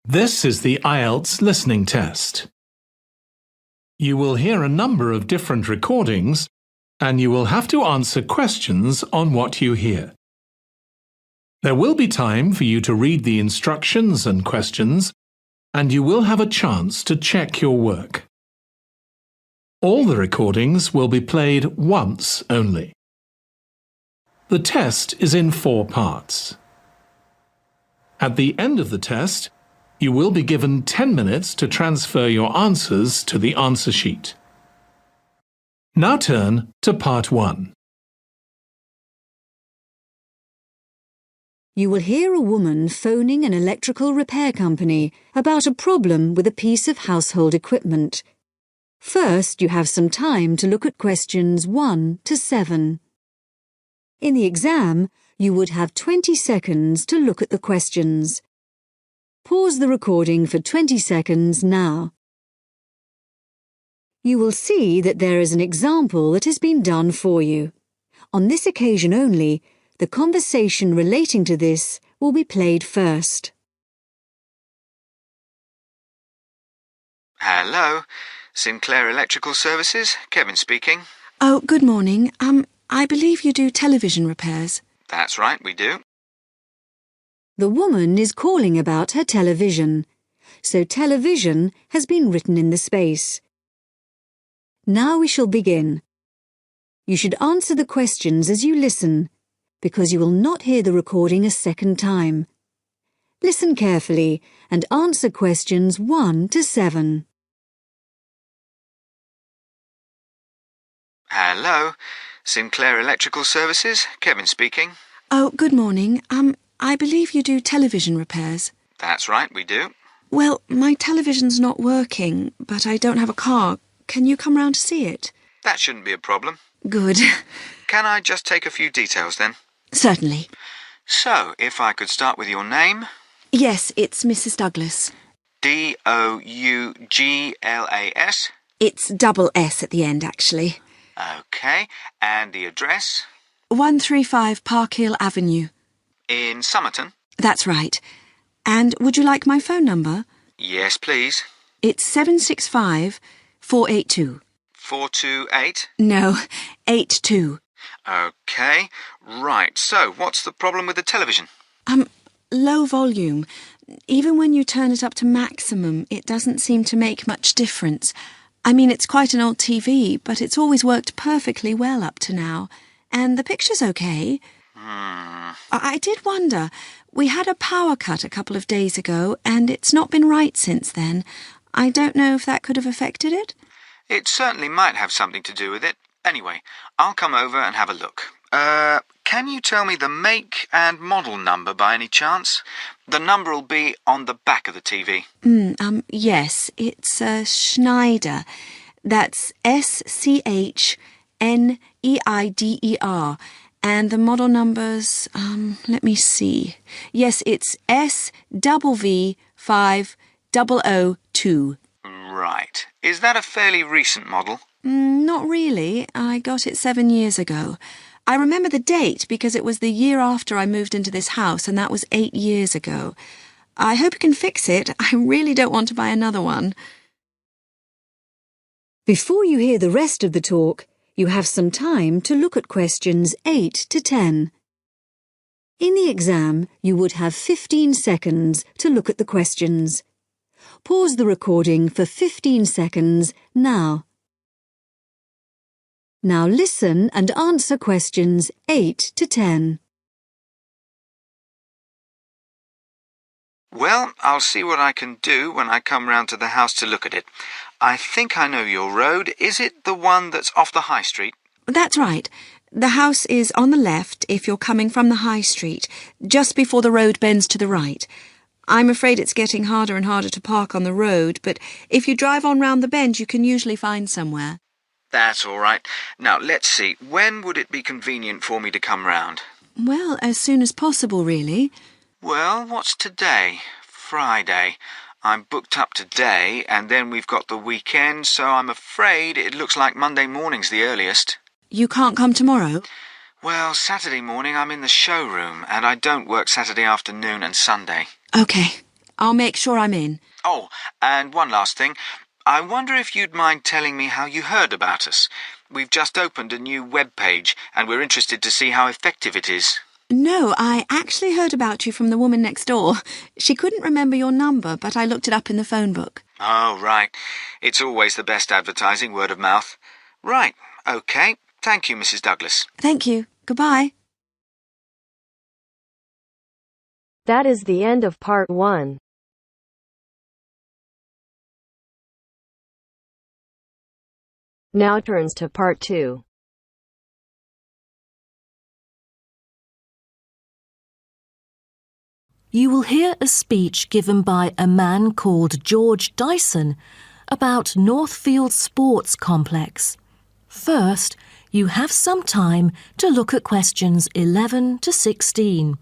This is the Ielts listening test. You will hear a number of different recordings, and you will have to answer questions on what you hear. There will be time for you to read the instructions and questions, and you will have a chance to check your work. All the recordings will be played once only. The test is in 4 parts. At the end of the test, you will be given 10 minutes to transfer your answers to the answer sheet. Now turn to part 1. You will hear a woman phoning an electrical repair company about a problem with a piece of household equipment. First, you have some time to look at questions 1 to 7. In the exam, you would have 20 seconds to look at the questions. Pause the recording for 20 seconds now. You will see that there is an example that has been done for you. On this occasion only, the conversation relating to this will be played first. Hello, Sinclair Electrical Services, Kevin speaking. Oh, good morning. I believe you do television repairs. That's right, we do. The woman is calling about her television, so television has been written in the space. Now we shall begin. You should answer the questions as you listen, because you will not hear the recording a second time. Listen carefully and answer questions 1 to 7. Hello, Sinclair Electrical Services, Kevin speaking. Oh, good morning. I believe you do television repairs. That's right, we do. Well, my television's not working, but I don't have a car. Can you come round to see it? That shouldn't be a problem. Good. Can I just take a few details then? Certainly. So, if I could start with your name? Yes, it's Mrs. Douglas. Douglas? It's double S at the end, actually. Okay, and the address? 135 Park Hill Avenue. In Somerton? That's right. And would you like my phone number? Yes, please. It's 765-482. 428? No, 82. Okay, right. So, what's the problem with the television? Low volume. Even when you turn it up to maximum, it doesn't seem to make much difference. I mean, it's quite an old TV, but it's always worked perfectly well up to now. And the picture's okay. I did wonder. We had a power cut a couple of days ago, and it's not been right since then. I don't know if that could have affected it. It certainly might have something to do with it. Anyway, I'll come over and have a look. Can you tell me the make and model number by any chance? The number will be on the back of the TV. Yes, it's Schneider. That's SCHNEIDER. And the model number's, let me see. Yes, it's SVV5002. Right. Is that a fairly recent model? Not really. I got it 7 years ago. I remember the date because it was the year after I moved into this house, and that was 8 years ago. I hope you can fix it. I really don't want to buy another one. Before you hear the rest of the talk, you have some time to look at questions 8 to 10. In the exam, you would have 15 seconds to look at the questions. Pause the recording for 15 seconds now. Now listen and answer questions 8 to 10. Well, I'll see what I can do when I come round to the house to look at it. I think I know your road. Is it the one that's off the high street? That's right. The house is on the left if you're coming from the high street, just before the road bends to the right. I'm afraid it's getting harder and harder to park on the road, but if you drive on round the bend, you can usually find somewhere. That's all right. Now, let's see. When would it be convenient for me to come round? Well, as soon as possible, really. Well, what's today? Friday. I'm booked up today, and then we've got the weekend, so I'm afraid it looks like Monday morning's the earliest. You can't come tomorrow? Well, Saturday morning I'm in the showroom, and I don't work Saturday afternoon and Sunday. OK. I'll make sure I'm in. Oh, and one last thing. I wonder if you'd mind telling me how you heard about us. We've just opened a new web page, and we're interested to see how effective it is. No, I actually heard about you from the woman next door. She couldn't remember your number, but I looked it up in the phone book. Oh, right. It's always the best advertising, word of mouth. Right, OK. Thank you, Mrs. Douglas. Thank you. Goodbye. That is the end of part 1. Now turns to part 2. You will hear a speech given by a man called George Dyson about Northfield Sports Complex. First, you have some time to look at questions 11 to 16.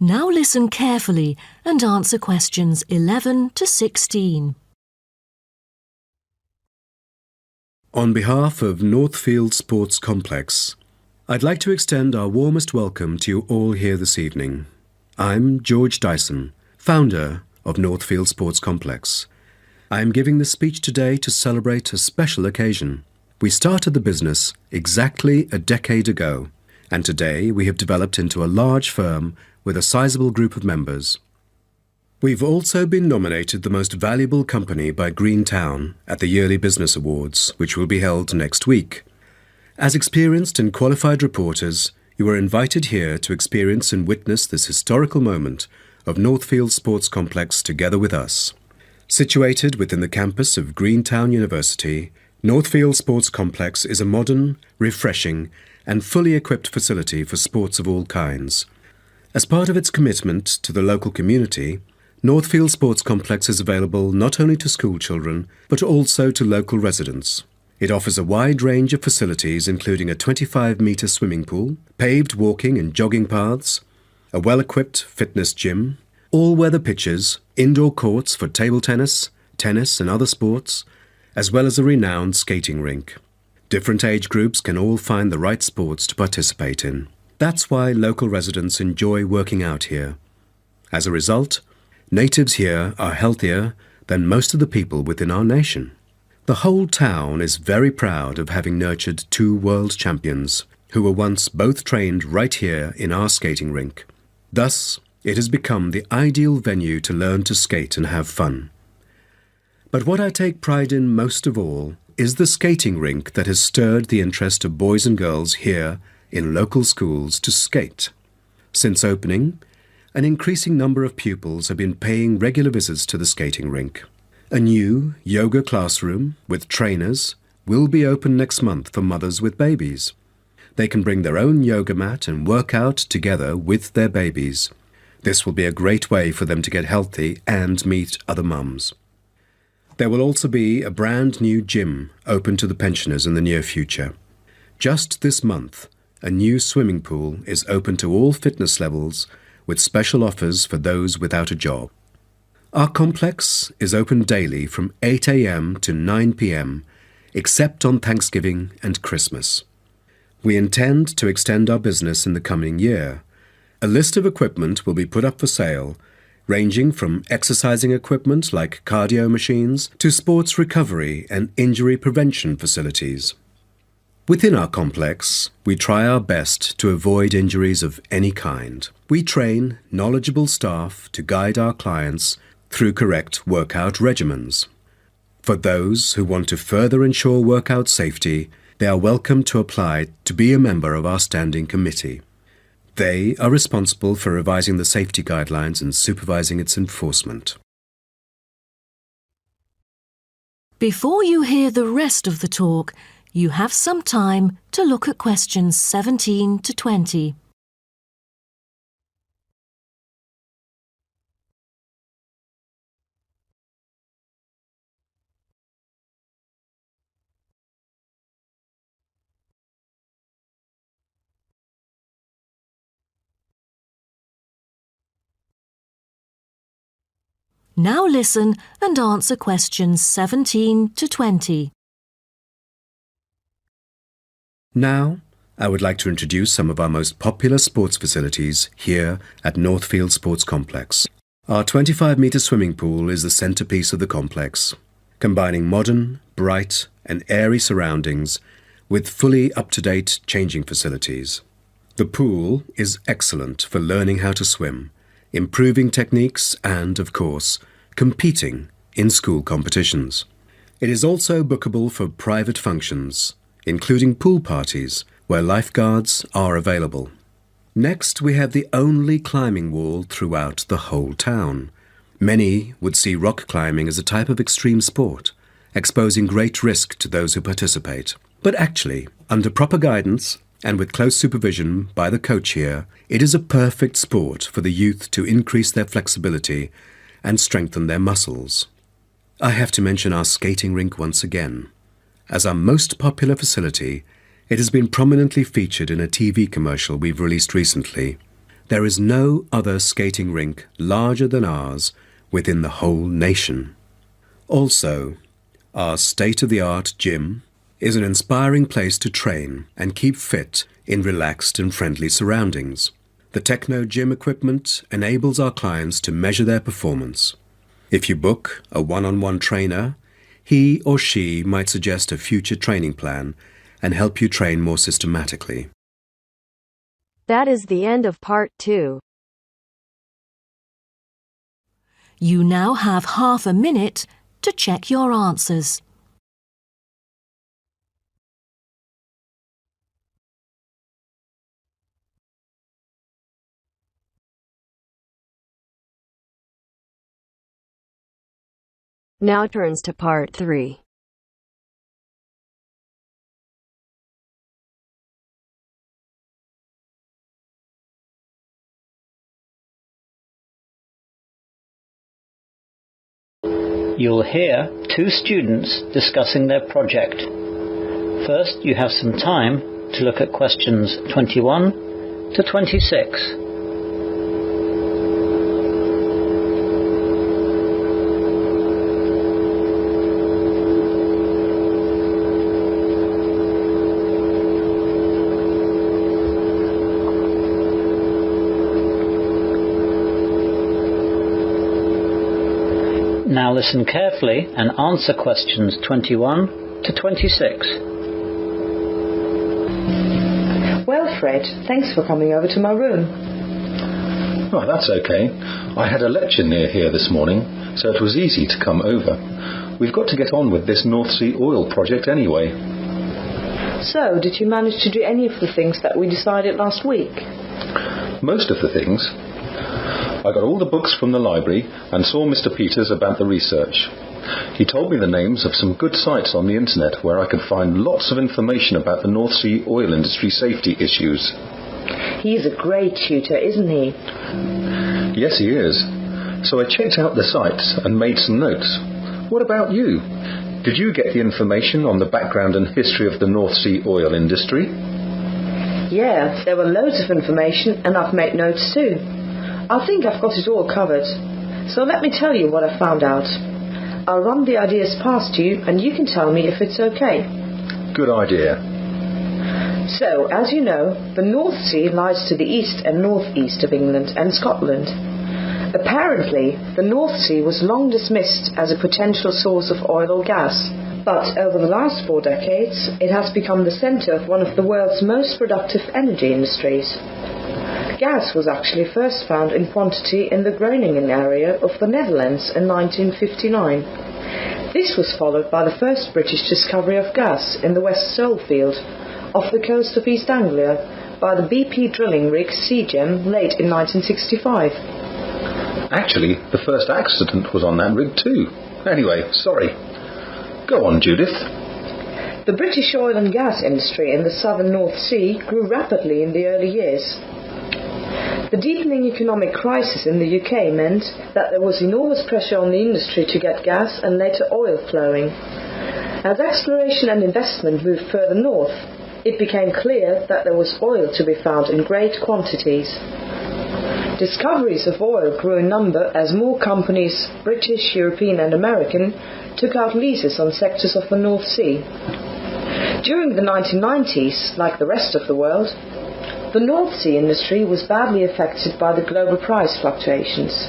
Now listen carefully and answer questions 11 to 16. On behalf of Northfield Sports Complex, I'd like to extend our warmest welcome to you all here this evening. I'm George Dyson, founder of Northfield Sports Complex. I am giving this speech today to celebrate a special occasion. We started the business exactly a decade ago, and today we have developed into a large firm with a sizable group of members. We've also been nominated the most valuable company by Greentown at the Yearly Business Awards, which will be held next week. As experienced and qualified reporters, you are invited here to experience and witness this historical moment of Northfield Sports Complex together with us. Situated within the campus of Greentown University, Northfield Sports Complex is a modern, refreshing, and fully equipped facility for sports of all kinds. As part of its commitment to the local community, Northfield Sports Complex is available not only to school children, but also to local residents. It offers a wide range of facilities including a 25-metre swimming pool, paved walking and jogging paths, a well-equipped fitness gym, all-weather pitches, indoor courts for table tennis, tennis and other sports, as well as a renowned skating rink. Different age groups can all find the right sports to participate in. That's why local residents enjoy working out here. As a result, natives here are healthier than most of the people within our nation. The whole town is very proud of having nurtured 2 world champions who were once both trained right here in our skating rink. Thus, it has become the ideal venue to learn to skate and have fun. But what I take pride in most of all is the skating rink that has stirred the interest of boys and girls here in local schools to skate. Since opening, an increasing number of pupils have been paying regular visits to the skating rink. A new yoga classroom with trainers will be open next month for mothers with babies. They can bring their own yoga mat and work out together with their babies. This will be a great way for them to get healthy and meet other mums. There will also be a brand new gym open to the pensioners in the near future. Just this month, a new swimming pool is open to all fitness levels with special offers for those without a job. Our complex is open daily from 8 a.m. to 9 p.m, except on Thanksgiving and Christmas. We intend to extend our business in the coming year. A list of equipment will be put up for sale, ranging from exercising equipment like cardio machines to sports recovery and injury prevention facilities. Within our complex, we try our best to avoid injuries of any kind. We train knowledgeable staff to guide our clients through correct workout regimens. For those who want to further ensure workout safety, they are welcome to apply to be a member of our standing committee. They are responsible for revising the safety guidelines and supervising its enforcement. Before you hear the rest of the talk, you have some time to look at questions 17 to 20. Now listen and answer questions 17 to 20. Now, I would like to introduce some of our most popular sports facilities here at Northfield Sports Complex. Our 25-metre swimming pool is the centrepiece of the complex, combining modern, bright and airy surroundings with fully up-to-date changing facilities. The pool is excellent for learning how to swim, improving techniques and, of course, competing in school competitions. It is also bookable for private functions, including pool parties where lifeguards are available. Next, we have the only climbing wall throughout the whole town. Many would see rock climbing as a type of extreme sport, exposing great risk to those who participate. But actually, under proper guidance and with close supervision by the coach here, it is a perfect sport for the youth to increase their flexibility and strengthen their muscles. I have to mention our skating rink once again. As our most popular facility, it has been prominently featured in a TV commercial we've released recently. There is no other skating rink larger than ours within the whole nation. Also, our state-of-the-art gym is an inspiring place to train and keep fit in relaxed and friendly surroundings. The Techno gym equipment enables our clients to measure their performance. If you book a one-on-one trainer, he or she might suggest a future training plan and help you train more systematically. That is the end of part 2. You now have half a minute to check your answers. Now turns to part 3. You'll hear two students discussing their project. First, you have some time to look at questions 21 to 26. Now listen carefully and answer questions 21 to 26. Well, Fred, thanks for coming over to my room. Oh, that's okay. I had a lecture near here this morning, so it was easy to come over. We've got to get on with this North Sea oil project anyway. So, did you manage to do any of the things that we decided last week? Most of the things. I got all the books from the library and saw Mr. Peters about the research. He told me the names of some good sites on the internet where I could find lots of information about the North Sea oil industry safety issues. He's a great tutor, isn't he? Yes, he is. So I checked out the sites and made some notes. What about you? Did you get the information on the background and history of the North Sea oil industry? Yeah, there were loads of information and I've made notes too. I think I've got it all covered. So let me tell you what I found out. I'll run the ideas past you and you can tell me if it's okay. Good idea. So, as you know, the North Sea lies to the east and northeast of England and Scotland. Apparently, the North Sea was long dismissed as a potential source of oil or gas, but over the last 4 decades, it has become the centre of one of the world's most productive energy industries. Gas was actually first found in quantity in the Groningen area of the Netherlands in 1959. This was followed by the first British discovery of gas in the West Sole field, off the coast of East Anglia, by the BP drilling rig Seagem late in 1965. Actually, the first accident was on that rig too. Anyway, sorry. Go on, Judith. The British oil and gas industry in the southern North Sea grew rapidly in the early years. The deepening economic crisis in the UK meant that there was enormous pressure on the industry to get gas and later oil flowing. As exploration and investment moved further north, it became clear that there was oil to be found in great quantities. Discoveries of oil grew in number as more companies, British, European and American, took out leases on sectors of the North Sea. During the 1990s, like the rest of the world, the North Sea industry was badly affected by the global price fluctuations.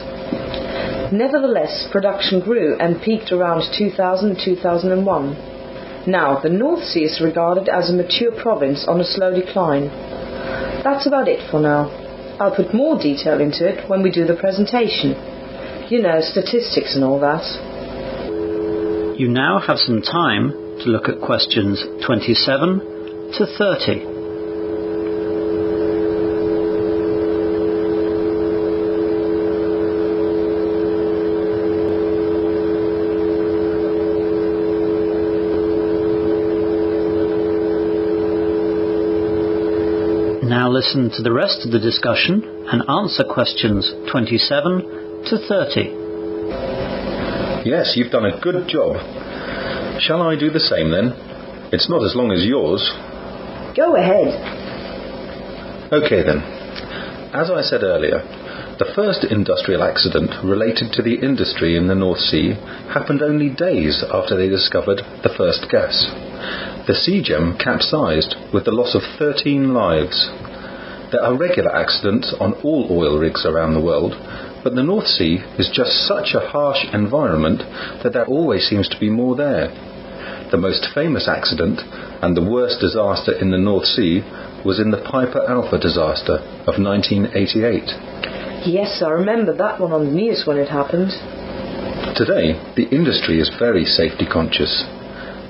Nevertheless, production grew and peaked around 2000-2001. Now, the North Sea is regarded as a mature province on a slow decline. That's about it for now. I'll put more detail into it when we do the presentation. You know, statistics and all that. You now have some time to look at questions 27 to 30. Now listen to the rest of the discussion and answer questions 27 to 30. Yes, you've done a good job. Shall I do the same then? It's not as long as yours. Go ahead. OK then. As I said earlier, the first industrial accident related to the industry in the North Sea happened only days after they discovered the first gas. The Sea Gem capsized with the loss of 13 lives. There are regular accidents on all oil rigs around the world, but the North Sea is just such a harsh environment that there always seems to be more there. The most famous accident and the worst disaster in the North Sea was in the Piper Alpha disaster of 1988. Yes, I remember that one on the news when it happened. Today, the industry is very safety conscious.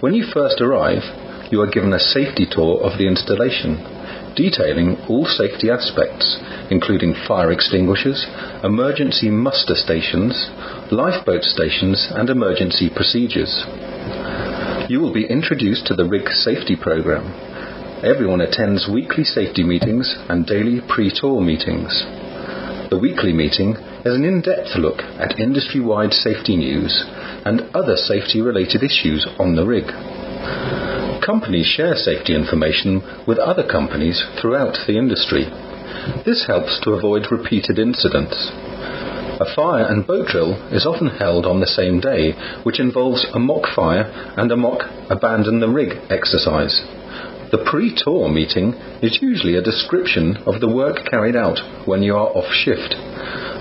When you first arrive, you are given a safety tour of the installation, detailing all safety aspects, including fire extinguishers, emergency muster stations, lifeboat stations and emergency procedures. You will be introduced to the rig safety program. Everyone attends weekly safety meetings and daily pre-tour meetings. The weekly meeting is an in-depth look at industry-wide safety news and other safety-related issues on the rig. Companies share safety information with other companies throughout the industry. This helps to avoid repeated incidents. A fire and boat drill is often held on the same day, which involves a mock fire and a mock abandon the rig exercise. The pre-tour meeting is usually a description of the work carried out when you are off shift,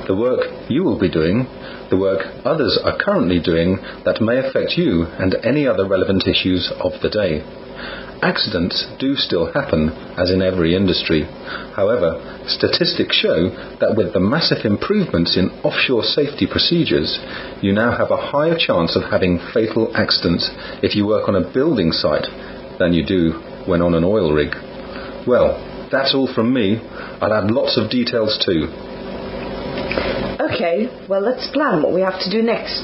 the work you will be doing, the work others are currently doing that may affect you and any other relevant issues of the day. Accidents do still happen, as in every industry. However, statistics show that with the massive improvements in offshore safety procedures, you now have a higher chance of having fatal accidents if you work on a building site than you do when on an oil rig. Well, that's all from me. I'll add lots of details too. OK, well, let's plan what we have to do next.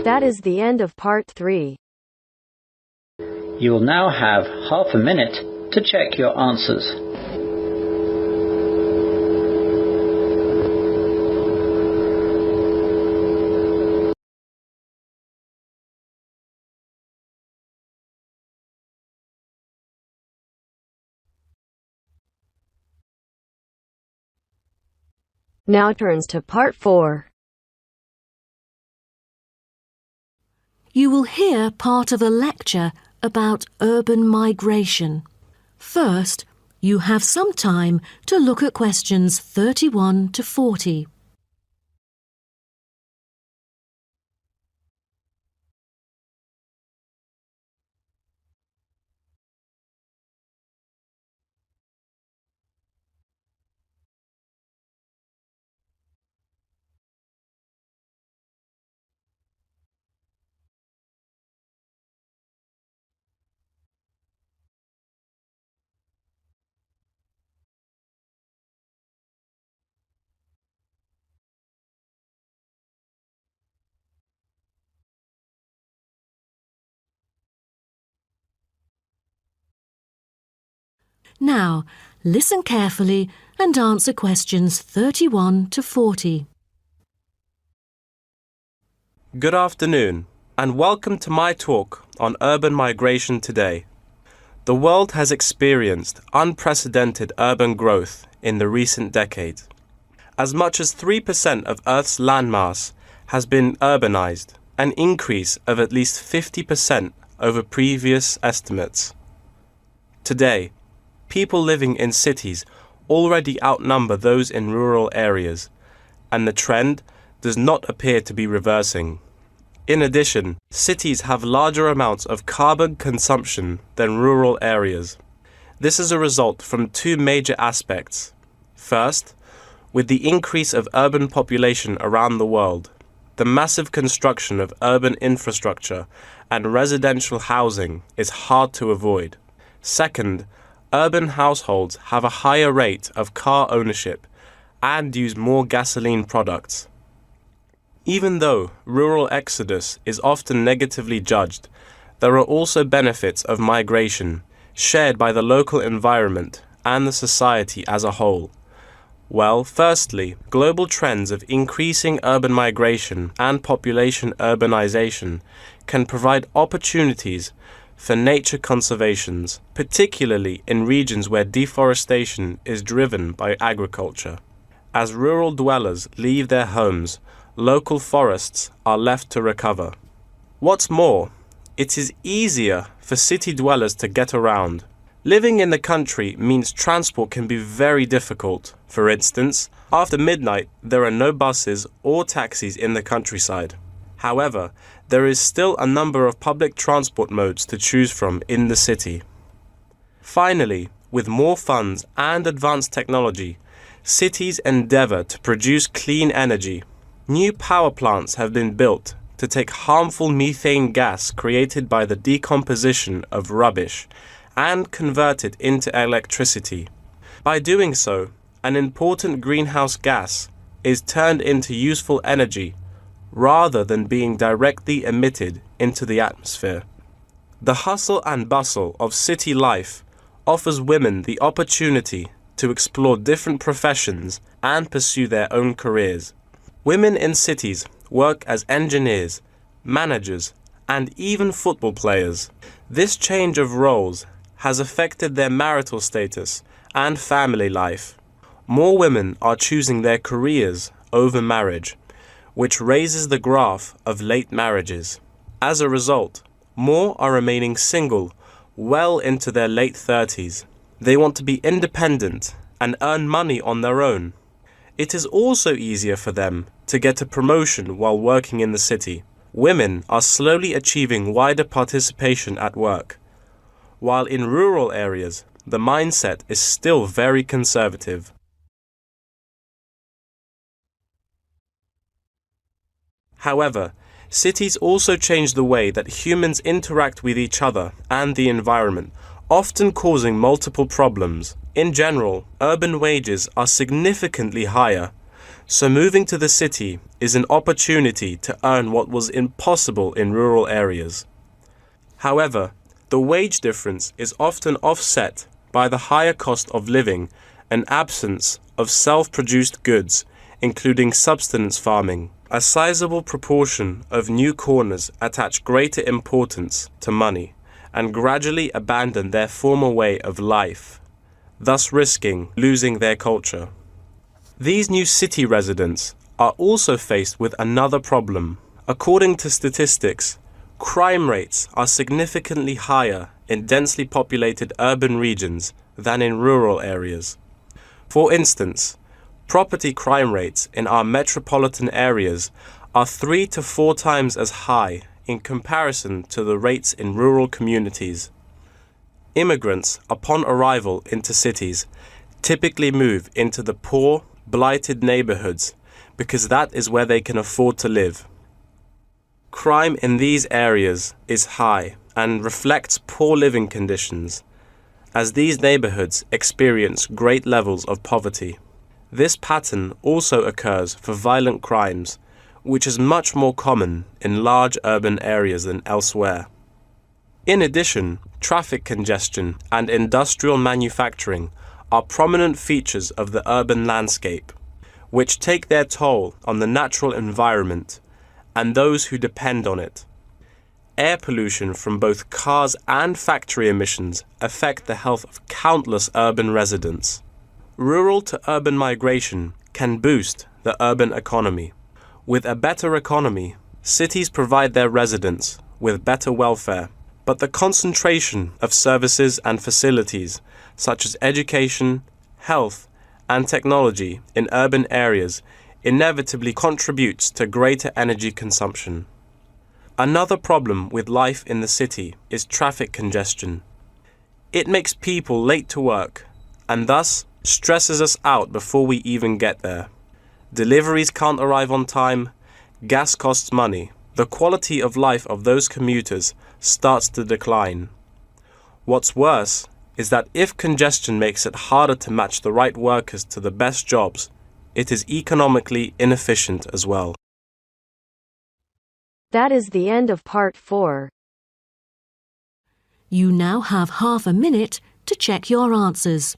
That is the end of part 3. You will now have half a minute to check your answers. Now turns to part 4. You will hear part of a lecture about urban migration. First, you have some time to look at questions 31 to 40. Now, listen carefully and answer questions 31 to 40. Good afternoon, and welcome to my talk on urban migration today. The world has experienced unprecedented urban growth in the recent decades. As much as 3% of Earth's landmass has been urbanized, an increase of at least 50% over previous estimates. Today, people living in cities already outnumber those in rural areas, and the trend does not appear to be reversing. In addition, cities have larger amounts of carbon consumption than rural areas. This is a result from two major aspects. First, with the increase of urban population around the world, the massive construction of urban infrastructure and residential housing is hard to avoid. Second, urban households have a higher rate of car ownership and use more gasoline products. Even though rural exodus is often negatively judged, there are also benefits of migration shared by the local environment and the society as a whole. Well, firstly, global trends of increasing urban migration and population urbanization can provide opportunities for nature conservations, particularly in regions where deforestation is driven by agriculture. As rural dwellers leave their homes, local forests are left to recover. What's more, it is easier for city dwellers to get around. Living in the country means transport can be very difficult. For instance, after midnight, there are no buses or taxis in the countryside. However, there is still a number of public transport modes to choose from in the city. Finally, with more funds and advanced technology, cities endeavor to produce clean energy. New power plants have been built to take harmful methane gas created by the decomposition of rubbish and convert it into electricity. By doing so, an important greenhouse gas is turned into useful energy rather than being directly emitted into the atmosphere. The hustle and bustle of city life offers women the opportunity to explore different professions and pursue their own careers. Women in cities work as engineers, managers, and even football players. This change of roles has affected their marital status and family life. More women are choosing their careers over marriage, which raises the graph of late marriages. As a result, more are remaining single well into their late 30s. They want to be independent and earn money on their own. It is also easier for them to get a promotion while working in the city. Women are slowly achieving wider participation at work, while in rural areas, the mindset is still very conservative. However, cities also change the way that humans interact with each other and the environment, often causing multiple problems. In general, urban wages are significantly higher, so moving to the city is an opportunity to earn what was impossible in rural areas. However, the wage difference is often offset by the higher cost of living and absence of self-produced goods, including subsistence farming. A sizable proportion of new corners attach greater importance to money and gradually abandon their former way of life, thus risking losing their culture. These new city residents are also faced with another problem. According to statistics, crime rates are significantly higher in densely populated urban regions than in rural areas. For instance, property crime rates in our metropolitan areas are 3 to 4 times as high in comparison to the rates in rural communities. Immigrants, upon arrival into cities, typically move into the poor, blighted neighborhoods because that is where they can afford to live. Crime in these areas is high and reflects poor living conditions, as these neighborhoods experience great levels of poverty. This pattern also occurs for violent crimes, which is much more common in large urban areas than elsewhere. In addition, traffic congestion and industrial manufacturing are prominent features of the urban landscape, which take their toll on the natural environment and those who depend on it. Air pollution from both cars and factory emissions affect the health of countless urban residents. Rural to urban migration can boost the urban economy. With a better economy, cities provide their residents with better welfare, but the concentration of services and facilities such as education, health, and technology in urban areas inevitably contributes to greater energy consumption. Another problem with life in the city is traffic congestion. It makes people late to work and thus stresses us out before we even get there. Deliveries can't arrive on time, gas costs money. The quality of life of those commuters starts to decline. What's worse is that if congestion makes it harder to match the right workers to the best jobs, it is economically inefficient as well. That is the end of part 4. You now have half a minute to check your answers.